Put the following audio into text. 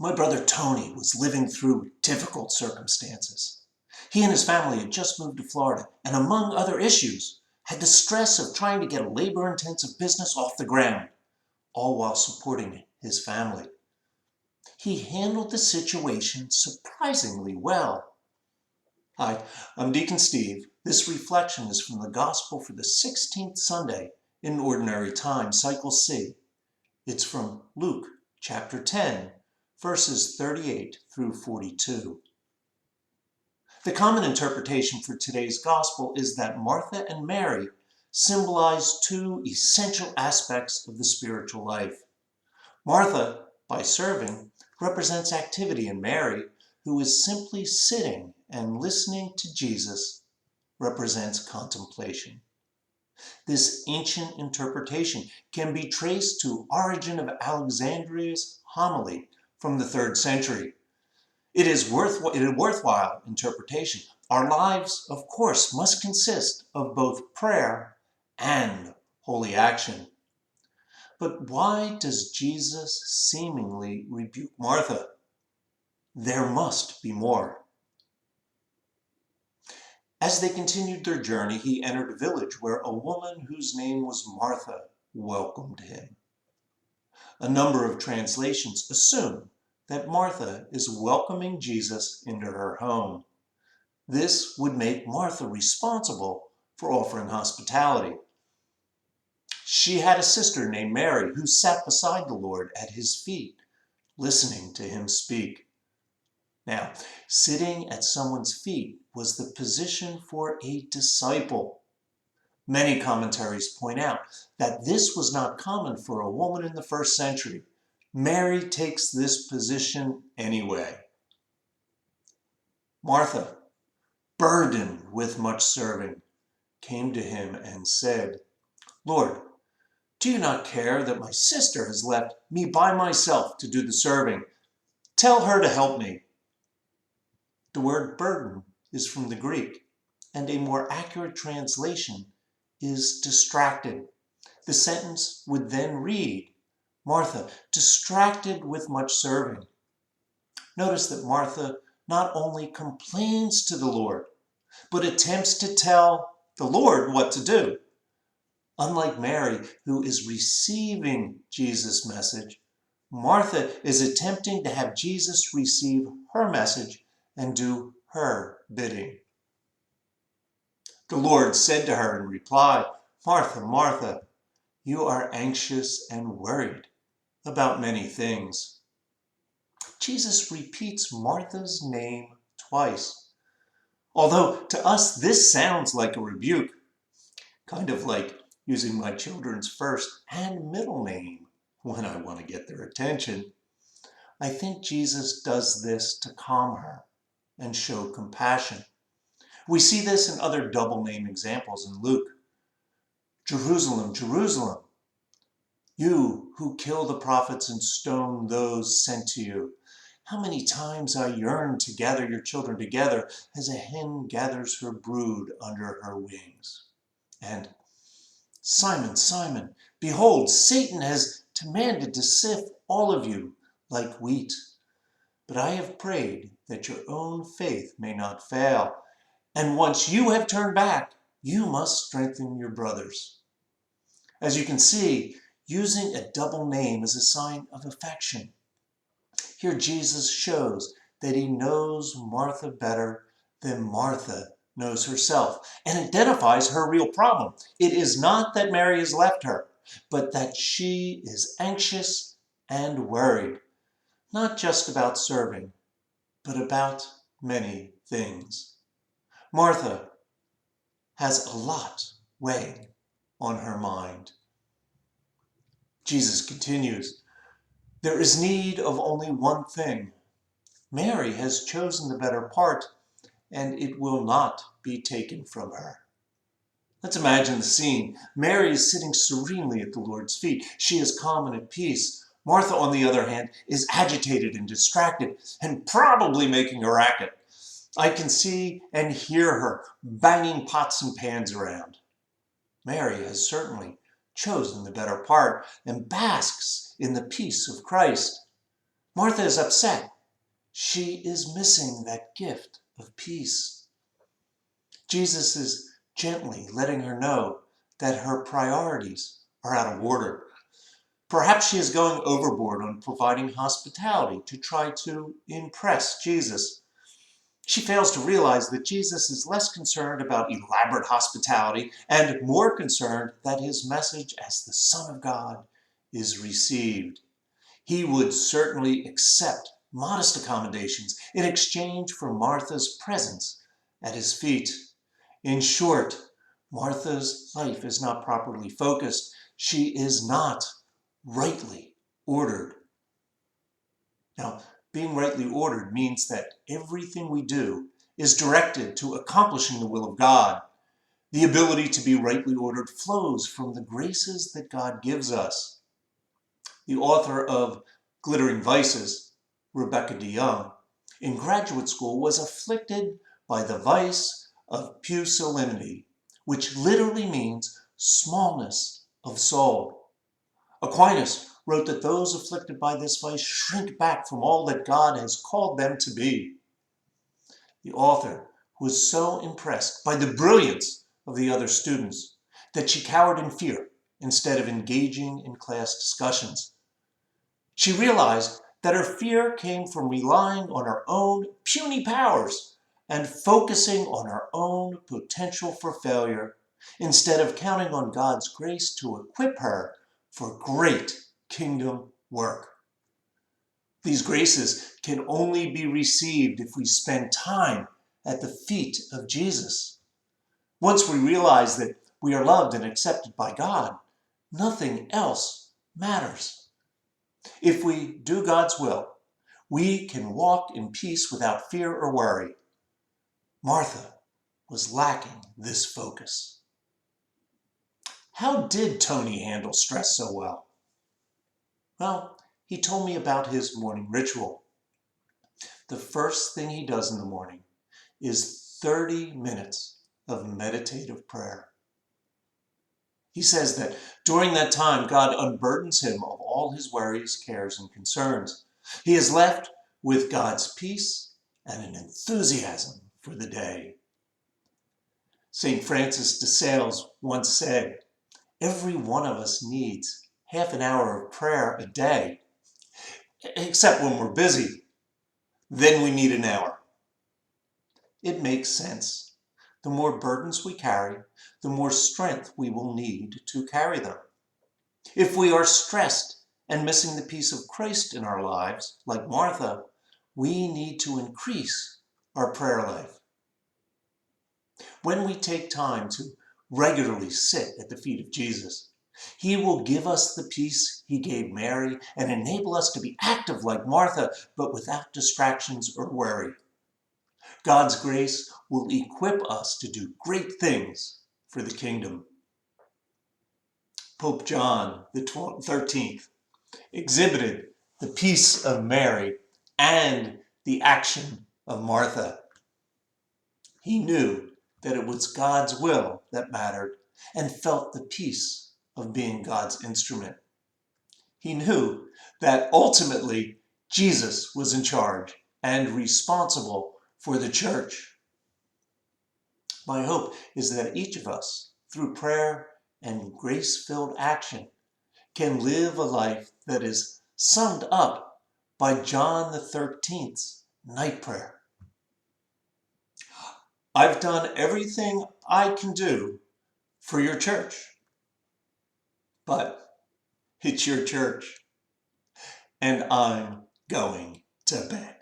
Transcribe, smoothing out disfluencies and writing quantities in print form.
My brother Tony was living through difficult circumstances. He and his family had just moved to Florida, and among other issues, had the stress of trying to get a labor-intensive business off the ground, all while supporting his family. He handled the situation surprisingly well. Hi, I'm Deacon Steve. This reflection is from the Gospel for the 16th Sunday in Ordinary Time, Cycle C. It's from Luke chapter 10, verses 38 through 42. The common interpretation for today's Gospel is that Martha and Mary symbolize two essential aspects of the spiritual life. Martha, by serving, represents activity, and Mary, who is simply sitting and listening to Jesus, represents contemplation. This ancient interpretation can be traced to Origin of Alexandria's homily from the 3rd century. It is a worthwhile interpretation. Our lives, of course, must consist of both prayer and holy action. But why does Jesus seemingly rebuke Martha? There must be more. As they continued their journey, he entered a village where a woman whose name was Martha welcomed him. A number of translations assume that Martha is welcoming Jesus into her home. This would make Martha responsible for offering hospitality. She had a sister named Mary who sat beside the Lord at his feet, listening to him speak. Now, sitting at someone's feet was the position for a disciple. Many commentaries point out that this was not common for a woman in the 1st century. Mary takes this position anyway. Martha, burdened with much serving, came to him and said, "Lord, do you not care that my sister has left me by myself to do the serving? Tell her to help me." The word burden is from the Greek, and a more accurate translation is distracted. The sentence would then read, Martha, distracted with much serving. Notice that Martha not only complains to the Lord, but attempts to tell the Lord what to do. Unlike Mary, who is receiving Jesus' message, Martha is attempting to have Jesus receive her message and do her bidding. The Lord said to her in reply, "Martha, Martha, you are anxious and worried about many things." Jesus repeats Martha's name twice. Although to us this sounds like a rebuke, kind of like using my children's first and middle name when I want to get their attention, I think Jesus does this to calm her and show compassion. We see this in other double name examples in Luke. Jerusalem, Jerusalem, you who kill the prophets and stone those sent to you. How many times I yearned to gather your children together as a hen gathers her brood under her wings. And Simon, Simon, behold, Satan has demanded to sift all of you like wheat. But I have prayed that your own faith may not fail. And once you have turned back, you must strengthen your brothers. As you can see, using a double name is a sign of affection. Here Jesus shows that he knows Martha better than Martha knows herself and identifies her real problem. It is not that Mary has left her, but that she is anxious and worried, not just about serving, but about many things. Martha has a lot weighing on her mind. Jesus continues, there is need of only one thing. Mary has chosen the better part, and it will not be taken from her. Let's imagine the scene. Mary is sitting serenely at the Lord's feet. She is calm and at peace. Martha, on the other hand, is agitated and distracted and probably making a racket. I can see and hear her banging pots and pans around. Mary has certainly chosen the better part and basks in the peace of Christ. Martha is upset. She is missing that gift of peace. Jesus is gently letting her know that her priorities are out of order. Perhaps she is going overboard on providing hospitality to try to impress Jesus. She fails to realize that Jesus is less concerned about elaborate hospitality and more concerned that his message as the Son of God is received. He would certainly accept modest accommodations in exchange for Martha's presence at his feet. In short, Martha's life is not properly focused. She is not rightly ordered. Now, being rightly ordered means that everything we do is directed to accomplishing the will of God. The ability to be rightly ordered flows from the graces that God gives us. The author of Glittering Vices, Rebecca DeYoung, in graduate school was afflicted by the vice of pusillanimity, which literally means smallness of soul. Aquinas wrote that those afflicted by this vice shrink back from all that God has called them to be. The author was so impressed by the brilliance of the other students that she cowered in fear instead of engaging in class discussions. She realized that her fear came from relying on her own puny powers and focusing on her own potential for failure instead of counting on God's grace to equip her for great kingdom work. These graces can only be received if we spend time at the feet of Jesus. Once we realize that we are loved and accepted by God, nothing else matters. If we do God's will, we can walk in peace without fear or worry. Martha was lacking this focus. How did Tony handle stress so well? Well, he told me about his morning ritual. The first thing he does in the morning is 30 minutes of meditative prayer. He says that during that time, God unburdens him of all his worries, cares, and concerns. He is left with God's peace and an enthusiasm for the day. St. Francis de Sales once said, "Every one of us needs half an hour of prayer a day, except when we're busy. Then we need an hour." It makes sense. The more burdens we carry, the more strength we will need to carry them. If we are stressed and missing the peace of Christ in our lives, like Martha, we need to increase our prayer life. When we take time to regularly sit at the feet of Jesus, he will give us the peace he gave Mary and enable us to be active like Martha, but without distractions or worry. God's grace will equip us to do great things for the kingdom. Pope John the 13th exhibited the peace of Mary and the action of Martha. He knew that it was God's will that mattered and felt the peace of being God's instrument. He knew that ultimately Jesus was in charge and responsible for the church. My hope is that each of us, through prayer and grace-filled action, can live a life that is summed up by John the 13th's night prayer. I've done everything I can do for your church, but it's your church, and I'm going to bed.